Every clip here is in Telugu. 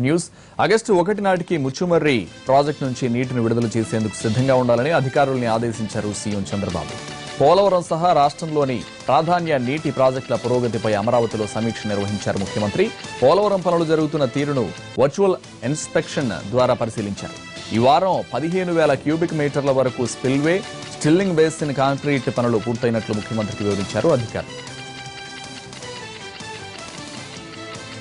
న్యూస్. ఆగస్టు 1 నాటికి ముచ్చుమర్రి ప్రాజెక్టు నుంచి నీటిని విడుదల చేసేందుకు సిద్ధంగా ఉండాలని అధికారుల్ని ఆదేశించారు సీఎం చంద్రబాబు. పోలవరం సహా రాష్ట్రంలోని ప్రాధాన్య నీటి ప్రాజెక్టుల పురోగతిపై అమరావతిలో సమీక్ష నిర్వహించారు ముఖ్యమంత్రి. పోలవరం పనులు జరుగుతున్న తీరును వర్చువల్ ఇన్స్పెక్షన్ ద్వారా పరిశీలించారు. ఈ వారం 15,000 క్యూబిక్ మీటర్ల వరకు స్పిల్వే, స్టిల్లింగ్ బేసిన్ కాంక్రీట్ పనులు పూర్తయినట్లు ముఖ్యమంత్రికి వివరించారు అధికారులు.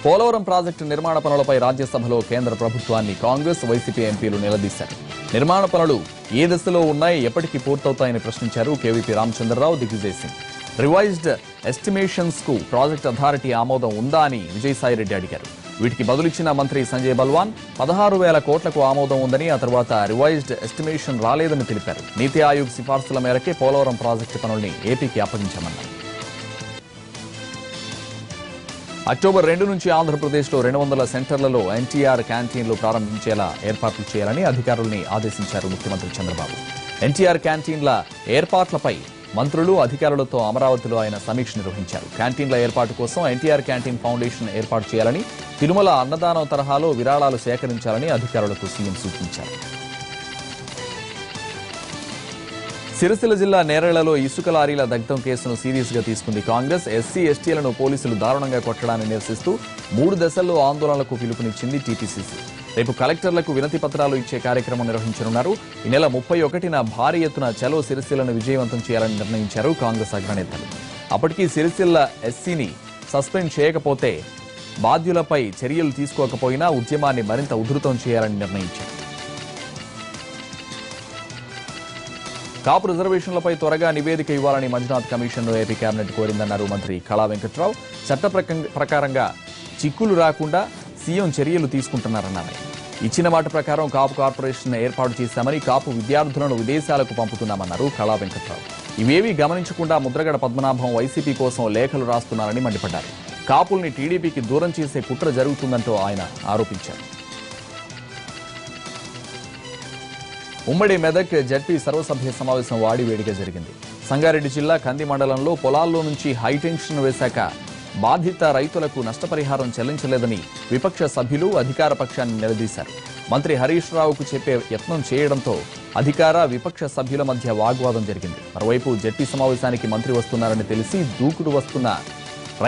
పోలవరం ప్రాజెక్టు నిర్మాణ పనులపై రాజ్యసభలో కేంద్ర ప్రభుత్వాన్ని కాంగ్రెస్, వైసీపీ ఎంపీలు నిలదీశారు. నిర్మాణ పనులు ఏ దశలో ఉన్నాయి, ఎప్పటికీ పూర్తవుతాయని ప్రశ్నించారు KVP Ramachandra Rao, Digvijay Singh. Revised estimations కు ప్రాజెక్ట్ అథారిటీ ఆమోదం ఉందా అని విజయసాయిరెడ్డి అడిగారు. వీటికి బదులిచ్చిన మంత్రి సంజయ్ బల్వాన్ 16,000 కోట్లకు ఆమోదం ఉందని, ఆ తర్వాత రివైజ్డ్ ఎస్టిమేషన్ రాలేదని తెలిపారు. నీతి ఆయోగ్ సిఫార్సుల మేరకే పోలవరం ప్రాజెక్టు పనుల్ని ఏపీకి అప్పగించామన్నారు. అక్టోబర్ 2 నుంచి ఆంధ్రప్రదేశ్లో 200 సెంటర్లలో ఎన్టీఆర్ క్యాంటీన్లు ప్రారంభించేలా ఏర్పాట్లు చేయాలని అధికారుల్ని ఆదేశించారు ముఖ్యమంత్రి చంద్రబాబు. ఎన్టీఆర్ క్యాంటీన్ల ఏర్పాట్లపై మంత్రులు, అధికారులతో అమరావతిలో ఆయన సమీక్ష నిర్వహించారు. క్యాంటీన్ల ఏర్పాటు కోసం ఎన్టీఆర్ క్యాంటీన్ ఫౌండేషన్ ఏర్పాటు చేయాలని, తిరుమల అన్నదానం తరహాలో విరాళాలు సేకరించాలని అధికారులకు సీఎం సూచించారు. సిరిసిల్ల జిల్లా నేరళ్లలో ఇసుక లారీల దగ్ధం కేసును సీరియస్ గా తీసుకుంది కాంగ్రెస్. ఎస్సీ, ఎస్టీలను పోలీసులు దారుణంగా కొట్టడాన్ని నిరసిస్తూ 3 దశల్లో ఆందోళనలకు పిలుపునిచ్చింది టీపీసీసీ. రేపు కలెక్టర్లకు వినతి పత్రాలు ఇచ్చే కార్యక్రమం నిర్వహించనున్నారు. ఈ నెల 31న భారీ ఎత్తున చలో సిరిసిల్లను విజయవంతం చేయాలని నిర్ణయించారు కాంగ్రెస్ అగ్రనేతలు. అప్పటికీ సిరిసిల్ల ఎస్సీని సస్పెండ్ చేయకపోతే, బాధ్యులపై చర్యలు తీసుకోకపోయినా ఉద్యమాన్ని మరింత ఉధృతం చేయాలని నిర్ణయించారు. కాపు రిజర్వేషన్లపై త్వరగా నివేదిక ఇవ్వాలని మంజునాథ్ కమిషన్ను ఏపీ కేబినెట్ కోరిందన్నారు మంత్రి కళా వెంకట్రావు. చట్ట ప్రకారంగా చిక్కులు రాకుండా సీఎం చర్యలు తీసుకుంటున్నారన్నారు. ఇచ్చిన మాట ప్రకారం కాపు కార్పొరేషన్ ఏర్పాటు చేశామని, కాపు విద్యార్థులను విదేశాలకు పంపుతున్నామన్నారు కళా వెంకట్రావు. ఇవేవీ గమనించకుండా ముద్రగడ పద్మనాభం వైసీపీ కోసం లేఖలు రాస్తున్నారని మండిపడ్డారు. కాపుల్ని టీడీపీకి దూరం చేసే కుట్ర జరుగుతుందంటూ ఆయన ఆరోపించారు. ఉమ్మడి మెదక్ జడ్పీ సర్వసభ్య సమావేశం వాడివేడిగా జరిగింది. సంగారెడ్డి జిల్లా కంది మండలంలో పొలాల్లో నుంచి హైటెన్షన్ వేశాక బాధిత రైతులకు నష్టపరిహారం చెల్లించలేదని విపక్ష సభ్యులు అధికార పక్షాన్ని నిలదీశారు. మంత్రి హరీష్ రావుకు చెప్పే యత్నం చేయడంతో అధికార, విపక్ష సభ్యుల మధ్య వాగ్వాదం జరిగింది. మరోవైపు జడ్పీ సమావేశానికి మంత్రి వస్తున్నారని తెలిసి దూకుడు వస్తున్న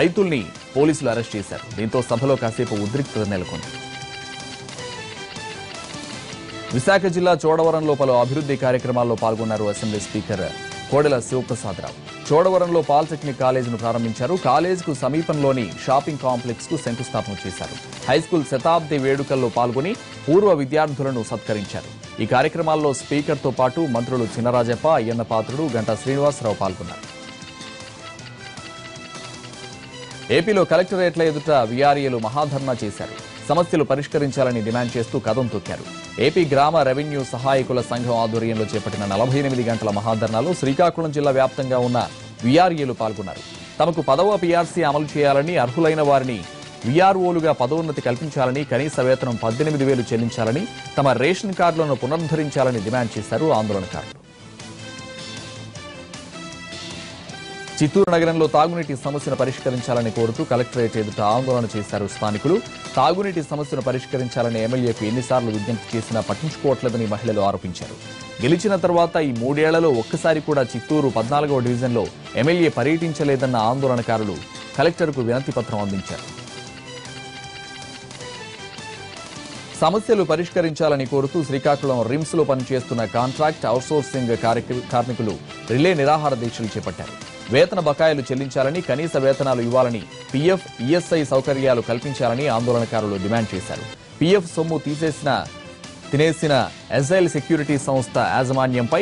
రైతుల్ని పోలీసులు అరెస్ట్ చేశారు. దీంతో సభలో కాసేపు ఉద్రిక్తత నెలకొంది. విశాఖ జిల్లా చోడవరంలో పలు అభివృద్ధి కార్యక్రమాల్లో పాల్గొన్నారు అసెంబ్లీ స్పీకర్ కోడెల శివప్రసాదరావు. చోడవరంలో పాలిటెక్నిక్ కాలేజీను ప్రారంభించారు. కాలేజీకు సమీపంలోని షాపింగ్ కాంప్లెక్స్ కు శంకుస్థాపన చేశారు. హైస్కూల్ శతాబ్ది వేడుకల్లో పాల్గొని పూర్వ విద్యార్థులను సత్కరించారు. ఈ కార్యక్రమాల్లో స్పీకర్తో పాటు మంత్రులు చినరాజప్ప, అయ్యన్న పాత్రుడు, గంటా శ్రీనివాసరావు పాల్గొన్నారు. ఏపీలో కలెక్టరేట్ల ఎదుట వీఆర్ఏలు మహాధర్నా చేశారు. సమస్యలు పరిష్కరించాలని డిమాండ్ చేస్తూ కదం తొక్కారు. ఏపీ గ్రామ రెవెన్యూ సహాయకుల సంఘం ఆధ్వర్యంలో చేపట్టిన 48 గంటల మహాధర్నాలో శ్రీకాకుళం జిల్లా వ్యాప్తంగా ఉన్న వీఆర్ఏలు పాల్గొన్నారు. తమకు 10వ పీఆర్సీ అమలు చేయాలని, అర్హులైన వారిని వీఆర్ఓలుగా పదోన్నతి కల్పించాలని, కనీస వేతనం 18,000 చెల్లించాలని, తమ రేషన్ కార్డులను పునరుద్ధరించాలని డిమాండ్ చేశారు ఆందోళనకారులు. చిత్తూరు నగరంలో తాగునీటి సమస్యను పరిష్కరించాలని కోరుతూ కలెక్టరేట్ ఎదుట ఆందోళన చేశారు స్థానికులు. తాగునీటి సమస్యను పరిష్కరించాలని ఎమ్మెల్యేకు ఎన్నిసార్లు విజ్ఞప్తి చేసినా పట్టించుకోవట్లేదని మహిళలు ఆరోపించారు. గెలిచిన తర్వాత ఈ 3 ఏళ్లలో ఒక్కసారి కూడా చిత్తూరు 14వ డివిజన్లో ఎమ్మెల్యే పర్యటించలేదన్న ఆందోళనకారులు కలెక్టర్కు వినతి పత్రం అందించారు. సమస్యలు పరిష్కరించాలని కోరుతూ శ్రీకాకుళం రిమ్స్ లో పనిచేస్తున్న కాంట్రాక్ట్ అవుట్సోర్సింగ్ కార్మికులు రిలే నిరాహార దీక్షలు చేపట్టారు. వేతన బకాయిలు చెల్లించాలని, కనీస వేతనాలు ఇవ్వాలని, పీఎఫ్, ఈఎస్ఐ సౌకర్యాలు కల్పించాలని ఆందోళనకారులు డిమాండ్ చేశారు. పీఎఫ్ సొమ్ము తినేసిన ఎజైల్ సెక్యూరిటీ సంస్థ యాజమాన్యంపై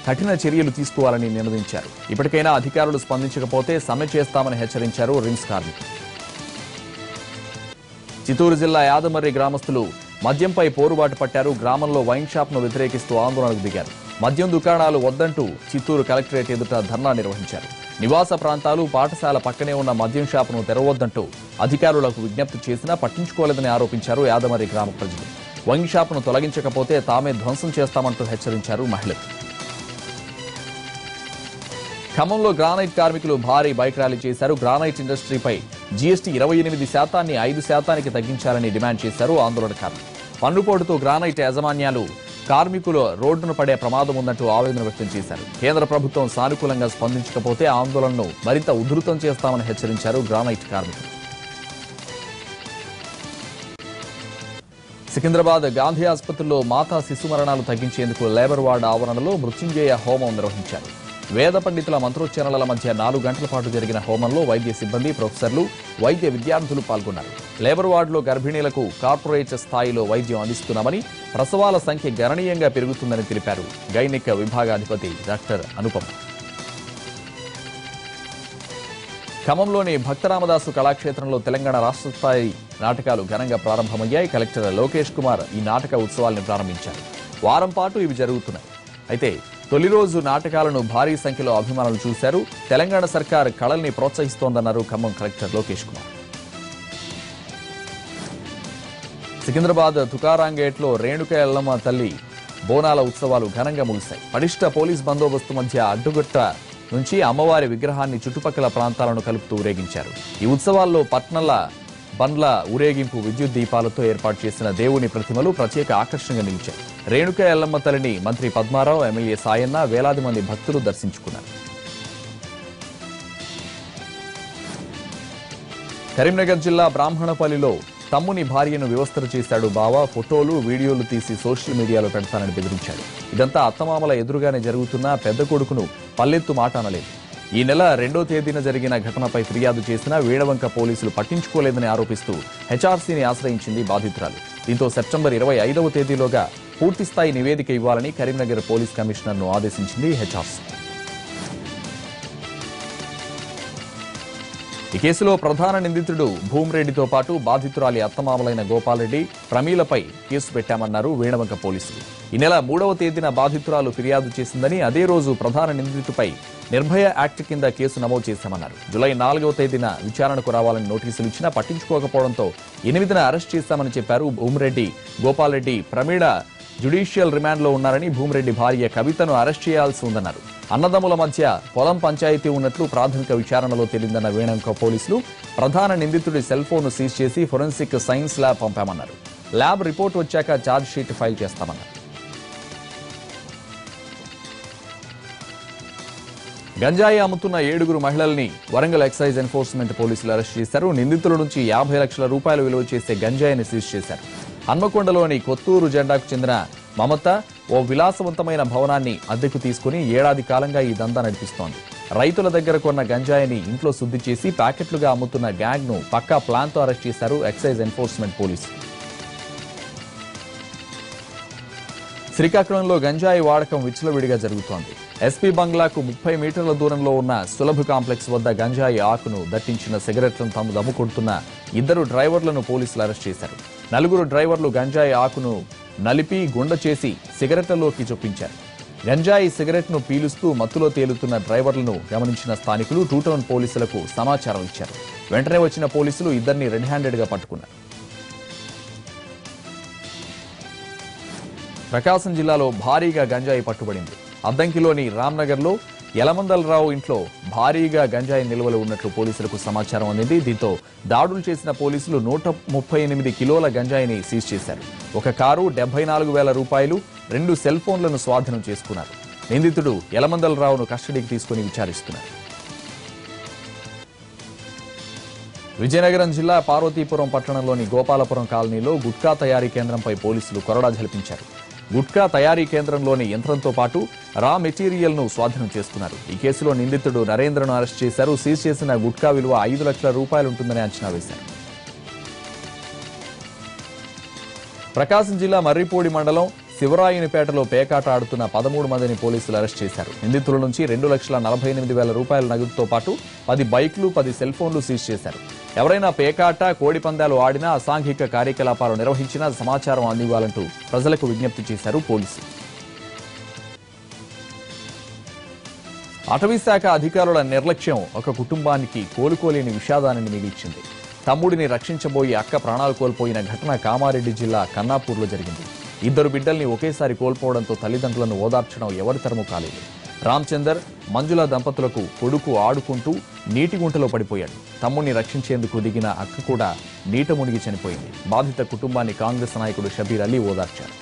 కఠిన చర్యలు తీసుకోవాలని నినదించారు. ఇప్పటికైనా అధికారులు స్పందించకపోతే సమ్మె చేస్తామని హెచ్చరించారు రిమ్స్ కార్మికులు. చిత్తూరు జిల్లా యాదమర్రి గ్రామస్తులు మద్యంపై పోరుబాటు పట్టారు. గ్రామంలో వైన్ షాప్ ను వ్యతిరేకిస్తూ ఆందోళనకు దిగారు. మద్యం దుకాణాలు వద్దంటూ చిత్తూరు కలెక్టరేట్ ఎదుట ధర్నా నిర్వహించారు. నివాస ప్రాంతాలు, పాఠశాల పక్కనే ఉన్న మద్యం షాపును తెరవద్దంటూ అధికారులకు విజ్ఞప్తి చేసినా పట్టించుకోలేదని ఆరోపించారు యాదమర్రి గ్రామ ప్రజలు. వైన్ షాపును తొలగించకపోతే తామే ధ్వంసం చేస్తామంటూ హెచ్చరించారు మహిళలు. ఖమ్మంలో గ్రానైట్ కార్మికులు భారీ బైక్ ర్యాలీ చేశారు. గ్రానైట్ ఇండస్ట్రీపై జీఎస్టీ 28% 5% తగ్గించాలని డిమాండ్ చేశారు ఆందోళనకారులు. పన్నుపోటుతో గ్రానైట్ యాజమాన్యాలు కార్మికులు రోడ్డును పడే ప్రమాదం ఉందంటూ ఆవేదన వ్యక్తం చేశారు. కేంద్ర ప్రభుత్వం సానుకూలంగా స్పందించకపోతే ఆందోళనను మరింత ఉధృతం చేస్తామని హెచ్చరించారు గ్రానైట్ కార్మికులు. సికింద్రాబాద్ గాంధీ ఆసుపత్రిలో మాతా శిశు మరణాలు తగ్గించేందుకు లేబర్ వార్డ్ ఆవరణలో మృత్యుంజయ హోమం నిర్వహించారు. వేద పండితుల మంత్రోచ్చరణల మధ్య 4 గంటల పాటు జరిగిన హోమంలో వైద్య సిబ్బంది, ప్రొఫెసర్లు, వైద్య విద్యార్థులు పాల్గొన్నారు. లేబర్ వార్డులో గర్భిణీలకు కార్పొరేట్ స్థాయిలో వైద్యం అందిస్తున్నామని, ప్రసవాల సంఖ్య గణనీయంగా పెరుగుతుందని తెలిపారు గైనిక్ విభాగాధిపతి డాక్టర్ అనుపమ. ఖమ్మంలోని భక్తరామదాసు కళాక్షేత్రంలో తెలంగాణ రాష్ట్ర స్థాయి నాటకాలు ఘనంగా ప్రారంభమయ్యాయి. కలెక్టర్ లోకేష్ కుమార్ ఈ నాటక ఉత్సవాలను ప్రారంభించారు. వారం పాటు ఇవి జరుగుతున్నాయి. అయితే తొలి రోజు నాటకాలను భారీ సంఖ్యలో అభిమానులు చూశారు. తెలంగాణ సర్కార్ కళల్ని ప్రోత్సహిస్తోందన్నారు ఖమ్మం కలెక్టర్ లోకేష్ కుమార్. సికింద్రాబాద్ తుకారాంగేట్లో రేణుక ఎల్లమ్మ తల్లి బోనాల ఉత్సవాలు ఘనంగా ముగిశాయి. పటిష్ట పోలీస్ బందోబస్తు మధ్య అడ్డుగట్ట నుంచి అమ్మవారి విగ్రహాన్ని చుట్టుపక్కల ప్రాంతాలను కలుపుతూ ఊరేగించారు. ఈ ఉత్సవాల్లో పట్నల బండ్ల ఊరేగింపు, విద్యుత్ దీపాలతో ఏర్పాటు చేసిన దేవుని ప్రతిమలు ప్రత్యేక ఆకర్షణగా నిలిచాయి. రేణుక ఎల్లమ్మ తల్లిని మంత్రి పద్మారావు, ఎమ్మెల్యే సాయన్న, వేలాది మంది భక్తులు దర్శించుకున్నారు. కరీంనగర్ జిల్లా బ్రాహ్మణపల్లిలో తమ్ముని భార్యను వివస్త్ర చేశాడు బావ. ఫోటోలు, వీడియోలు తీసి సోషల్ మీడియాలో పెడతానని బెదిరించాడు. ఇదంతా అత్తమామల ఎదురుగానే జరుగుతున్నా పెద్ద కొడుకును పల్లెత్తు మాట అనలేదు. ఈ నెల 2వ తేదీన జరిగిన ఘటనపై ఫిర్యాదు చేసినా వేడవంక పోలీసులు పట్టించుకోలేదని ఆరోపిస్తూ హెచ్ఆర్సీని ఆశ్రయించింది బాధితురాలు. దీంతో సెప్టెంబర్ 25వ తేదీలోగా పూర్తిస్థాయి నివేదిక ఇవ్వాలని కరీంనగర్ పోలీస్ కమిషనర్ను ఆదేశించింది హెచ్ఆర్సీ. ఈ కేసులో ప్రధాన నిందితుడు భూమిరెడ్డితో పాటు బాధితురాలి అత్తమామలైన గోపాల్రెడ్డి, ప్రమీలపై కేసు పెట్టామన్నారు వేణవంక పోలీసులు. ఈ నెల 3వ తేదీన బాధితురాలు ఫిర్యాదు చేసిందని, అదే రోజు ప్రధాన నిందితుడిపై నిర్భయ యాక్ట్ కింద కేసు నమోదు చేశామన్నారు. జూలై 4వ తేదీన విచారణకు రావాలని నోటీసులు ఇచ్చినా పట్టించుకోకపోవడంతో 8న అరెస్ట్ చేశామని చెప్పారు. భూమిరెడ్డి, గోపాల్రెడ్డి, ప్రమీల జ్యుడిషియల్ రిమాండ్లో ఉన్నారని, భూమిరెడ్డి భార్య కవితను అరెస్ట్ చేయాల్సి ఉందన్నారు. అన్నదమ్ముల మధ్య పొలం పంచాయతీ ఉన్నట్లు ప్రాథమిక విచారణలో తేలిందన్న వేణంక పోలీసులు ప్రధాన నిందితుడి సెల్ ఫోన్ను సీజ్ చేసి ఫోరెన్సిక్ సైన్స్ ల్యాబ్ పంపామన్నారు. ల్యాబ్ రిపోర్ట్ వచ్చాక ఛార్జ్ షీట్ ఫైల్ చేస్తామన్నారు. గంజాయి అమ్ముతున్న 7గురు మహిళల్ని వరంగల్ ఎక్సైజ్ ఎన్ఫోర్స్మెంట్ పోలీసులు అరెస్ట్ చేశారు. నిందితుల నుంచి 50 లక్షల రూపాయలు విలువ చేసే గంజాయిని సీజ్ చేశారు. హన్మకొండలోని కొత్తూరు జెండాకు చెందిన మమత ఓ విలాసవంతమైన భవనాన్ని అద్దెకు తీసుకుని ఏడాది కాలంగా ఈ దందా నడిపిస్తోంది. రైతుల దగ్గర కొన్న గంజాయిని ఇంట్లో శుద్ధి చేసి ప్యాకెట్లుగా అమ్ముతున్న గ్యాంగ్ ను పక్కా ప్లాన్తో అరెస్ట్ చేశారు ఎక్సైజ్ ఎన్ఫోర్స్మెంట్ పోలీసులు. శ్రీకాకుళంలో గంజాయి వాడకం విచ్చలవిడిగా జరుగుతోంది. ఎస్పీ బంగ్లాకు 30 మీటర్ల దూరంలో ఉన్న సులభ కాంప్లెక్స్ వద్ద గంజాయి ఆకును దట్టించిన సిగరెట్లను తాము దమ్ముకొడుతున్న 2 డ్రైవర్లను పోలీసులు అరెస్ట్ చేశారు. 4 డ్రైవర్లు గంజాయి ఆకును నలిపి గుండ చేసి సిగరెట్లలోకి చొప్పించారు. గంజాయి సిగరెట్ను పీలుస్తూ మత్తులో తేలుతున్న డ్రైవర్లను గమనించిన స్థానికులు టూటౌన్ పోలీసులకు సమాచారం ఇచ్చారు. వెంటనే వచ్చిన పోలీసులు ఇద్దరిని రెడ్ హ్యాండెడ్ గా పట్టుకున్నారు. ప్రకాశం జిల్లాలో భారీగా గంజాయి పట్టుబడింది. అద్దంకిలోని రామ్నగర్లో యలమందలరావు ఇంట్లో భారీగా గంజాయి నిల్వలు ఉన్నట్లు పోలీసులకు సమాచారం అందింది. దీంతో దాడులు చేసిన పోలీసులు 138 కిలోల గంజాయిని సీజ్ చేశారు. ఒక కారు, 74,000 రూపాయలు, 2 సెల్ ఫోన్లను స్వాధీనం చేసుకున్నారు. నిందితుడు యలమందలరావును కస్టడీకి తీసుకుని విచారిస్తున్నారు. విజయనగరం జిల్లా పార్వతీపురం పట్టణంలోని గోపాలపురం కాలనీలో గుట్కా తయారీ కేంద్రంపై పోలీసులు కొరడా జలిపించారు. గుట్కా తయారీ కేంద్రంలోని యంత్రంతో పాటు రా మెటీరియల్ ను స్వాధీనం చేసుకున్నారు. ఈ కేసులో నిందితుడు నరేంద్రను అరెస్ట్ చేశారు. సీజ్ చేసిన గుట్కా విలువ 5 లక్షల రూపాయలు ఉంటుందని అంచనా వేశారు. ప్రకాశం జిల్లా మర్రిపూడి మండలం శివరాయునిపేటలో పేకాట ఆడుతున్న 13 మందిని పోలీసులు అరెస్ట్ చేశారు. నిందితుల నుంచి 2,48,000 రూపాయల నగదుతో పాటు 10 బైక్లు, 10 సెల్ ఫోన్లు సీజ్ చేశారు. ఎవరైనా పేకాట, కోడి పందాలు ఆడినా, అసాంఘిక కార్యకలాపాలు నిర్వహించినా సమాచారం అందివ్వాలంటూ ప్రజలకు విజ్ఞప్తి చేశారు పోలీసులు. అటవీశాఖ అధికారుల నిర్లక్ష్యం ఒక కుటుంబానికి కోలుకోలేని విషాదాన్ని మిగిల్చింది. తమ్ముడిని రక్షించబోయి అక్క ప్రాణాలు కోల్పోయిన ఘటన కామారెడ్డి జిల్లా కన్నాపూర్లో జరిగింది. 2 బిడ్డల్ని ఒకేసారి కోల్పోవడంతో తల్లిదండ్రులను ఓదార్చడం ఎవరి తరమూ కాలేదు. రామచందర్ మంజుల దంపతులకు కొడుకు ఆడుకుంటూ నీటి గుంటలో పడిపోయాడు. తమ్ముడిని రక్షించేందుకు దిగిన అక్క కూడా నీట మునిగి చనిపోయింది. బాధిత కుటుంబాన్ని కాంగ్రెస్ నాయకుడు షబీర్ అలీ ఓదార్చారు.